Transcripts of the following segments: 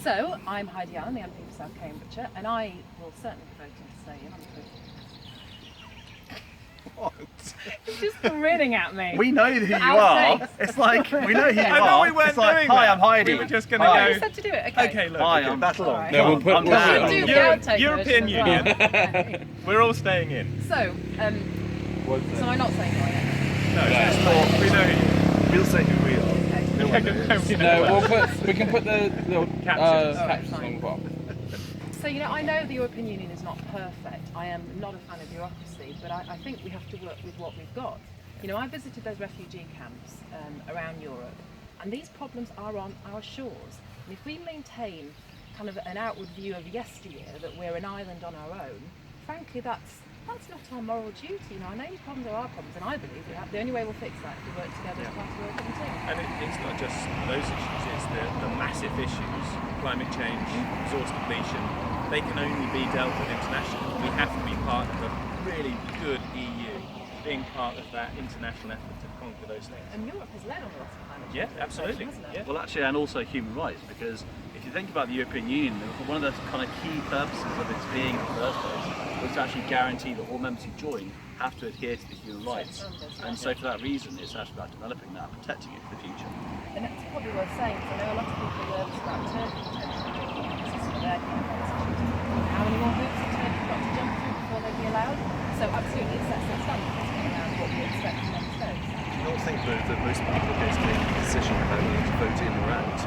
So, I'm Heidi Allen, the MP for South Cambridgeshire, and I will certainly be voting to stay in. What? He's just grinning at me. We know who you are. It's like, we know who you are. I know we weren't it's like, doing hi, that. I'm Heidi. We were just going Oh, to you go. said to do it. Okay. Okay, look. Hi, I'm Battle All on. right. No, we'll put I'm We Dan. should do the Europe- outtake European version as well. Union. We're all staying in. So, so I'm not saying who I am. No, just talk. We know We'll say who we are. Okay. No one knows. you. No, we can put the little Captions. captions Alright, on the bottom. So, I know the European Union is not perfect. I am not a fan of bureaucracy, but I think we have to work with what we've got. I visited those refugee camps around Europe, and these problems are on our shores. And if we maintain kind of an outward view of yesteryear, that we're an island on our own, frankly, that's not our moral duty. I know these problems are our problems, and I believe the only way we'll fix that is to work together as part of the European team. And it's not just those issues, it's the massive issues, climate change, resource depletion. They can only be dealt with internationally. We have to be part of a really good EU, being part of that international effort to conquer those things. And Europe has led on a lot of climate change. Yeah, absolutely. Hasn't it? Yeah. Well, actually, and also human rights, because if you think about the European Union, one of the kind of key purposes of its being in the first place was to actually guarantee that all members who join have to adhere to the human rights. And so for that reason, it's actually about developing that and protecting it for the future. And it's probably worth saying, because I know a lot of people are nervous about Turkey potentially taking access to their kind of constitution. How many more hoops have Turkey got to jump through before they be allowed? So absolutely, it sets their standards around what we expect from member states. Do you not think, though, that most people are going to make a decision about whether to vote in or out,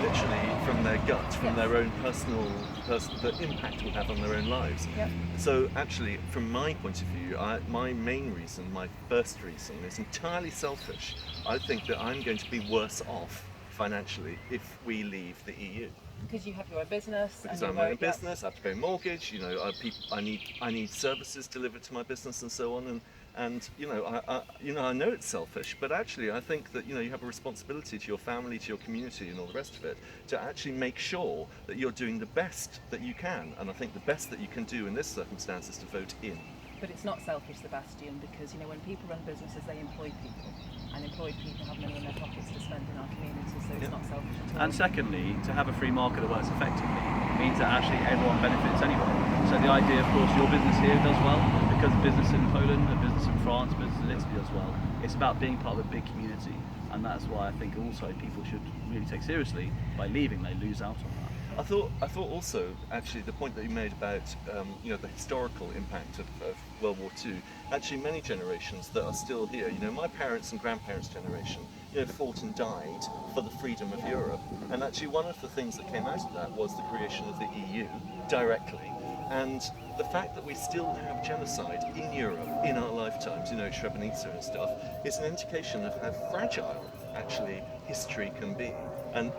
literally from their gut, from their own the impact it will have on their own lives? Yep. So actually, from my point of view, my main reason, my first reason, is entirely selfish. I think that I'm going to be worse off financially if we leave the EU. Because you have your own business. Because and I'm your my own vote, yeah. business, I have to pay a mortgage. I need services delivered to my business and so on. And I know it's selfish, but actually I think that you have a responsibility to your family, to your community, and all the rest of it, to actually make sure that you're doing the best that you can. And I think the best that you can do in this circumstance is to vote in. But it's not selfish, Sebastian, because when people run businesses, they employ people, and employed people have money in their pockets to spend in our community, so it's not selfish at all. And secondly, to have a free market that works effectively means that actually everyone benefits anyway. So the idea, of course, your business here does well, because business in Poland, the business in France, business in Italy does well. It's about being part of a big community, and that's why I think also people should really take seriously by leaving, they lose out on that. I thought also, actually, the point that you made about the historical impact of World War II. Actually, many generations that are still here, my parents and grandparents' generation, fought and died for the freedom of Europe. And actually, one of the things that came out of that was the creation of the EU directly. And the fact that we still have genocide in Europe in our lifetimes, Srebrenica and stuff, is an indication of how fragile actually history can be. And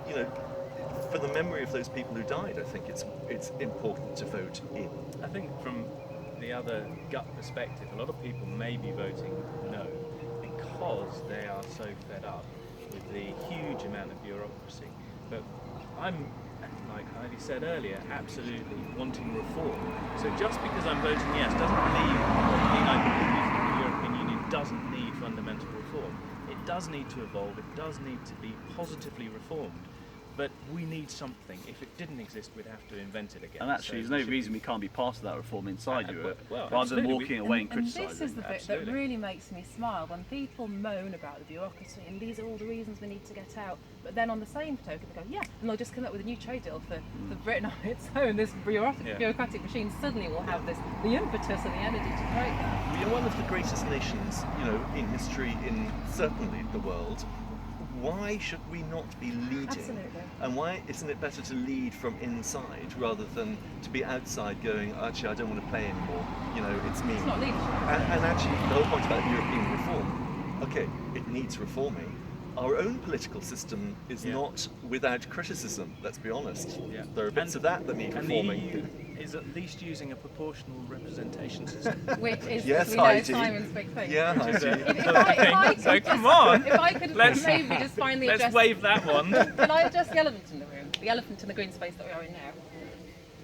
for the memory of those people who died, I think it's important to vote in. I think from the other gut perspective, a lot of people may be voting no because they are so fed up with the huge amount of bureaucracy. But I'm, like Heidi said earlier, absolutely wanting reform. So just because I'm voting yes doesn't mean I believe the European Union doesn't need fundamental reform. It does need to evolve, it does need to be positively reformed. But we need something. If it didn't exist, we'd have to invent it again. And actually, So there's no reason we can't be part of that reform inside Europe, well, rather than absolutely. walking away and And this criticising. is the bit that really makes me smile, when people moan about the bureaucracy and these are all the reasons we need to get out, but then on the same token they go, yeah, and they'll just come up with a new trade deal for Britain on its own. This bureaucratic machine suddenly will have the impetus and the energy to create that. We are one of the greatest nations, in history, in certainly the world. Why should we not be leading? Absolutely. And why isn't it better to lead from inside rather than to be outside going, actually, I don't want to play anymore, it's me. It's not leadership. And actually, the whole point about European reform, okay, it needs reforming. Our own political system is not without criticism, let's be honest. Yeah. There are bits of that need reforming. And the EU is at least using a proportional representation system. Which is, Yes, we know, Heidi. Simon's big thing. Yeah, Heidi. If I So could come just- on, If I could let's- maybe just finally let's address... wave that one. Can I address the elephant in the room? The elephant in the green space that we are in now.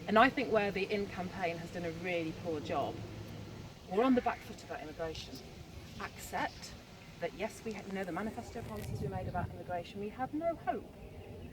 And I think where the In campaign has done a really poor job, we're on the back foot about immigration. Accept that yes, we know the manifesto promises we made about immigration, we have no hope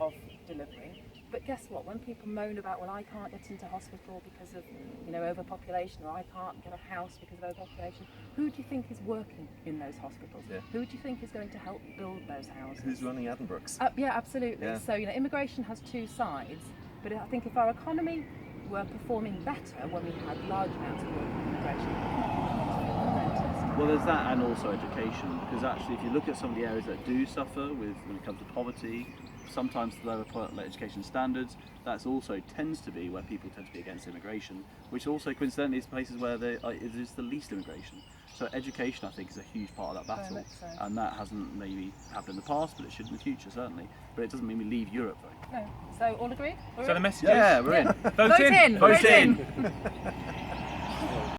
of delivering. But guess what? When people moan about, well, I can't get into hospital because of, you know, overpopulation, or I can't get a house because of overpopulation, who do you think is working in those hospitals? Yeah. Who do you think is going to help build those houses? Who's running Addenbrooke's? Yeah, absolutely. Yeah. So, you know, immigration has two sides, but I think if our economy were performing better when we had large amounts of working immigration. Well, there's that, and also education, because actually if you look at some of the areas that do suffer when it comes to poverty, sometimes lower education standards, that's also tends to be where people tend to be against immigration, which also coincidentally is places where it is the least immigration. So education, I think, is a huge part of that battle, much so. and that hasn't maybe happened in the past, but it should in the future certainly. But it doesn't mean we leave Europe though. No. So all agree? So the message Yeah, is we're in. vote in. Vote in.